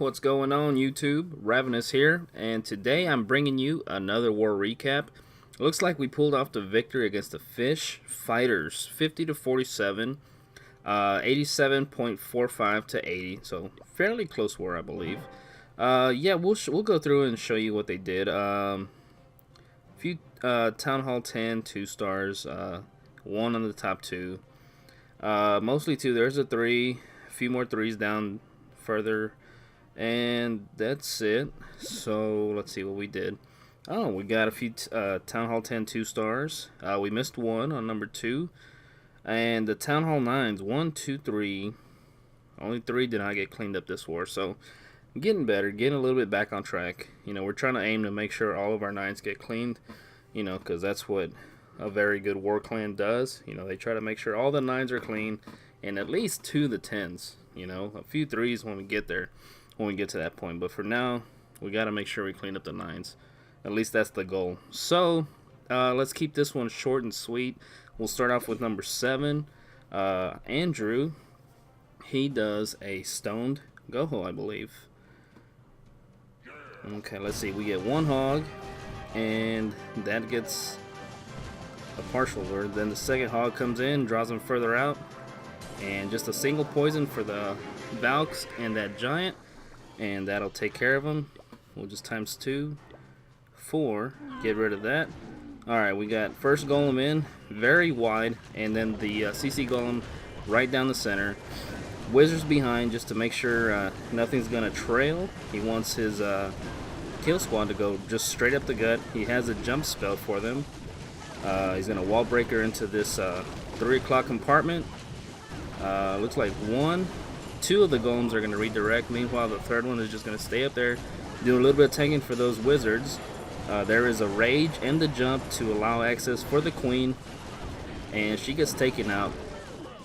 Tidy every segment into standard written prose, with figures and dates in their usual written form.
What's going on YouTube? Ravenous here, and today I'm bringing you another war recap. Looks like we pulled off the victory against the Phish Phighters, 50 to 47, 87.45 to 80, so fairly close war, I believe. Yeah, we'll go through and show you what they did. Few Town Hall 10 2 stars, one on the top two, mostly two. There's a three, a few more threes down further. And that's it. So let's see what we did. Oh, we got a few Town Hall 10 2 stars. We missed one on number 2. And the Town Hall 9s, 1, 2, 3. Only 3 did not get cleaned up this war. So getting better, getting a little bit back on track. You know, we're trying to aim to make sure all of our 9s get cleaned. You know, because that's what a very good war clan does. You know, they try to make sure all the 9s are clean. And at least 2 of the 10s. You know, a few 3s when we get there. When we get to that point, but for now we got to make sure we clean up the 9s. At least that's the goal. So let's keep this one short and sweet. We'll start off with number 7. Andrew, he does a stoned goho, I believe. Okay, let's see, we get 1 hog and that gets a partial word. Then the second hog comes in, draws him further out, and just a single poison for the Valks and that giant. And that'll take care of them. We'll just times 2, 4, get rid of that. Alright, we got first golem in, very wide, and then the CC golem right down the center. Wizards behind just to make sure nothing's going to trail. He wants his kill squad to go just straight up the gut. He has a jump spell for them. He's going to wall breaker into this 3 o'clock compartment. Looks like 2 of the golems are going to redirect. Meanwhile, the third one is just going to stay up there, do a little bit of tanking for those wizards. There is a rage and the jump to allow access for the queen, and she gets taken out,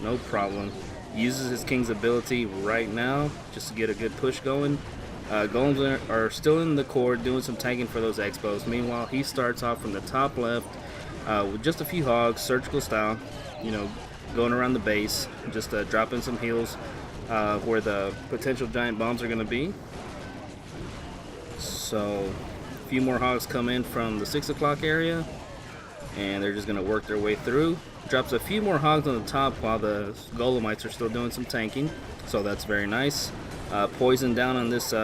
no problem. Uses his king's ability right now just to get a good push going. Golems are still in the core doing some tanking for those expos. Meanwhile, he starts off from the top left with just a few hogs, surgical style, you know, going around the base, just dropping some heals where the potential giant bombs are going to be. So a few more hogs come in from the 6 o'clock area, and they're just going to work their way through. Drops a few more hogs on the top while the golemites are still doing some tanking, so that's very nice. Poison down on this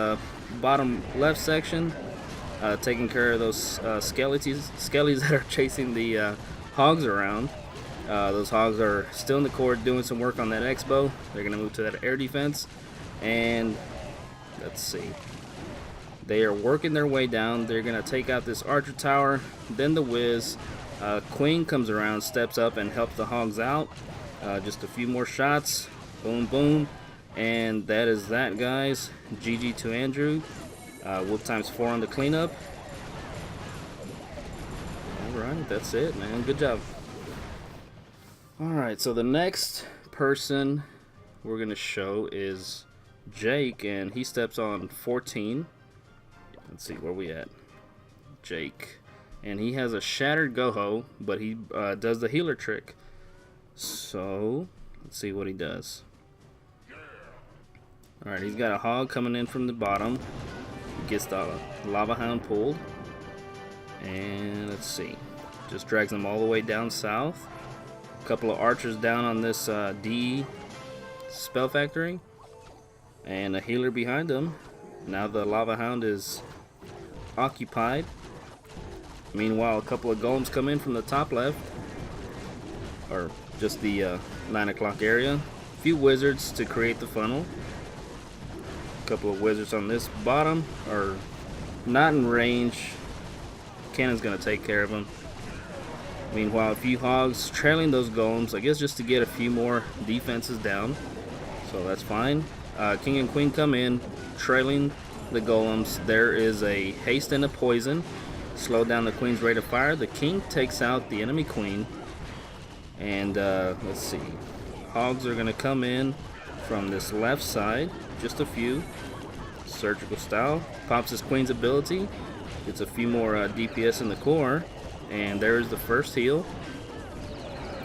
bottom left section, taking care of those skellies that are chasing the hogs around. Those hogs are still in the court doing some work on that expo. They're going to move to that air defense. And let's see. They are working their way down. They're going to take out this archer tower. Then the whiz. Queen comes around, steps up, and helps the hogs out. Just a few more shots. Boom, boom. And that is that, guys. GG to Andrew. We'll times 4 on the cleanup. Alright, that's it, man. Good job. Alright, so the next person we're going to show is Jake, and he steps on 14. Let's see, where we at? Jake. And he has a shattered goho, but he does the healer trick. So, let's see what he does. Alright, he's got a hog coming in from the bottom. He gets the lava hound pulled. And let's see. Just drags him all the way down south. Couple of archers down on this D spell factory, and a healer behind them. Now the lava hound is occupied. Meanwhile, a couple of golems come in from the top left, or just the 9 o'clock area. A few wizards to create the funnel. A couple of wizards on this bottom are not in range. Cannon's gonna take care of them. Meanwhile, a few hogs trailing those golems, I guess just to get a few more defenses down. So that's fine. King and Queen come in, trailing the golems. There is a haste and a poison. Slow down the Queen's rate of fire. The King takes out the enemy Queen. And let's see. Hogs are going to come in from this left side. Just a few. Surgical style. Pops his Queen's ability. Gets a few more DPS in the core. And there's the first heal.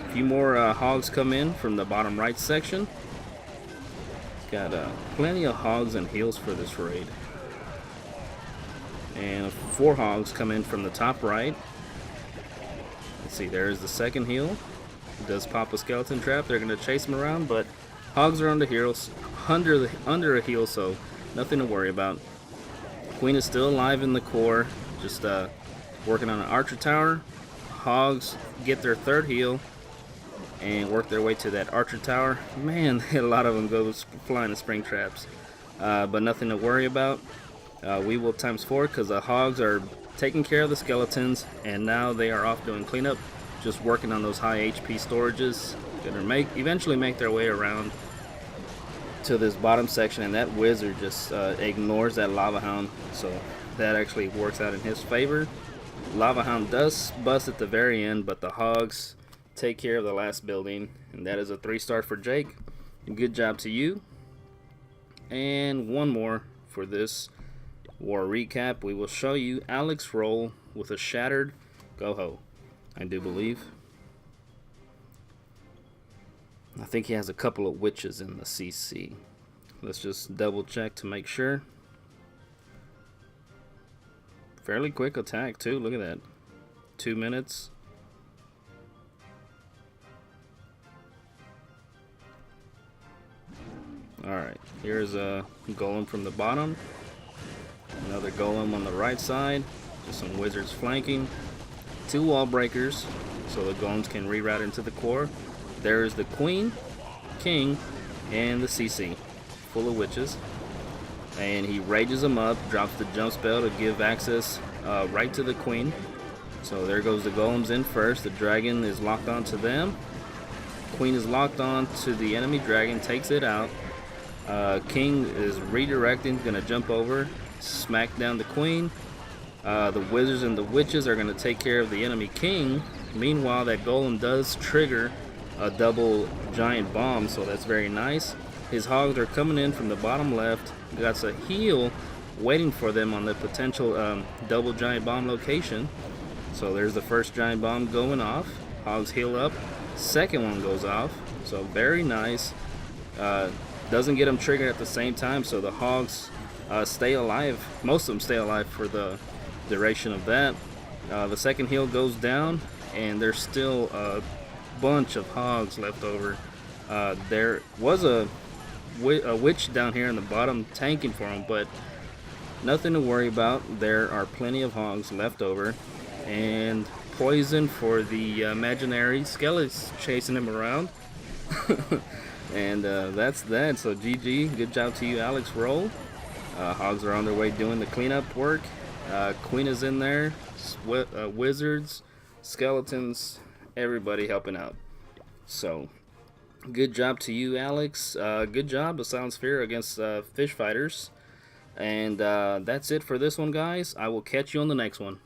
A few more hogs come in from the bottom right section. Got plenty of hogs and heals for this raid. And 4 hogs come in from the top right. Let's see, there's the second heal. It does pop a skeleton trap. They're going to chase him around, but hogs are under a heal, so nothing to worry about. Queen is still alive in the core, just working on an archer tower. Hogs get their 3rd heal and work their way to that archer tower. Man, a lot of them go flying to spring traps, but nothing to worry about. We will times 4 because the hogs are taking care of the skeletons, and now they are off doing cleanup, just working on those high HP storages. Gonna eventually make their way around to this bottom section, and that wizard just ignores that lava hound, so that actually works out in his favor. Lava hound does bust at the very end, but the hogs take care of the last building, and that is a 3-star for Jake. Good job to you. And one more for this war recap. We will show you Alex roll with a shattered go-ho, I do believe. I think he has a couple of witches in the CC. Let's just double check to make sure. Fairly quick attack too, look at that. 2 minutes. Alright, here's a golem from the bottom. Another golem on the right side. Just some wizards flanking. 2 wall breakers, so the golems can reroute into the core. There's the queen, king, and the CC, full of witches. And he rages them up, drops the jump spell to give access right to the queen. So there goes the golems in first. The dragon is locked on to them. Queen is locked on to the enemy dragon, takes it out. King is redirecting, gonna jump over, smack down the queen. The wizards and the witches are gonna take care of the enemy king. Meanwhile, that golem does trigger a double giant bomb, so that's very nice. His hogs are coming in from the bottom left. Got a heal waiting for them on the potential double giant bomb location. So there's the first giant bomb going off. Hogs heal up. Second one goes off. So very nice. Doesn't get them triggered at the same time, so the hogs stay alive. Most of them stay alive for the duration of that. The second heal goes down, and there's still a bunch of hogs left over. There was a witch down here in the bottom tanking for him, but nothing to worry about. There are plenty of hogs left over, and poison for the imaginary skeletons chasing him around. And that's that. So GG, good job to you, Alex Roll. Hogs are on their way doing the cleanup work. Queen is in there, wizards, skeletons, everybody helping out. So good job to you, Alex. Good job, Asylum Sphere against Phish Phighters. And that's it for this one, guys. I will catch you on the next one.